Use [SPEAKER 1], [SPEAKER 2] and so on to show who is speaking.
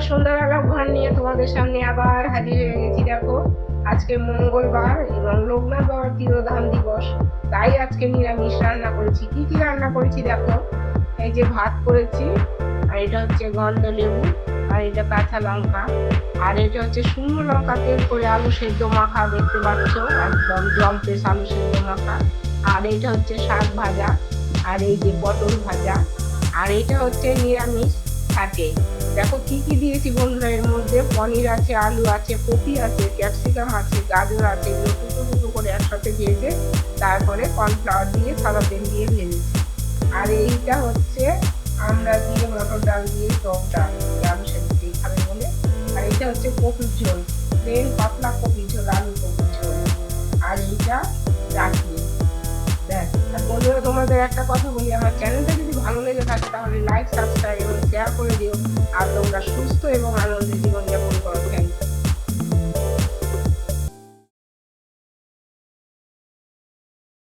[SPEAKER 1] সন্ধ্যার আলাপঘর নিয়ে তোমাদের সামনে আবার হাজির হয়ে গেছি। দেখো, আজকে মঙ্গলবার এবং লোকনাথ বাবার তিরোধান দিবস, তাই আজকে নিরামিষ রান্না করেছি। কি কি রান্না করেছি দেখো, এই যে ভাত করেছি, আর এটা হচ্ছে গন্ধ লেবু, আর এটা কাঁচা লঙ্কা, আর এটা হচ্ছে শুকনো লঙ্কা তেল করে আলু সেদ্ধ মাখা, দেখতে পাচ্ছ একদম জম্পেস আলু সেদ্ধ মাখা। আর এটা হচ্ছে শাক ভাজা, আর এই যে পটল ভাজা, আর এটা হচ্ছে নিরামিষ থাকে। দেখো কি কি দিয়েছি বন্ধুরা, এর মধ্যে পনির আছে, আলু আছে, কপি আছে, ক্যাপসিকাম আছে, গাজর আছে, এগুলো টুকরো টুকরো করে একসাথে দিয়েছে, তারপরে কর্নফ্লাওয়ার দিয়ে সাদা তেল দিয়ে ভেজেছি। আর এইটা হচ্ছে আমরা দিয়ে মটর ডাল দিয়ে টক ডাল, আলু সেদ্ধ দিয়ে খাবে বলে। আর এটা হচ্ছে কপির ঝোল, প্লেন পাতলা কপির ঝোল, আলু কপির ঝোল। আর এইটা চাটনি। ব্যাস। আর বন্ধুরা, তোমাদের একটা কথা বলি, আমার চ্যানেলটা যদি ভালো লেগে থাকে তাহলে লাইক, সাবস্ক্রাইব এবং শেয়ার করে দিও। আর তোমরা সুস্থ এবং আনন্দে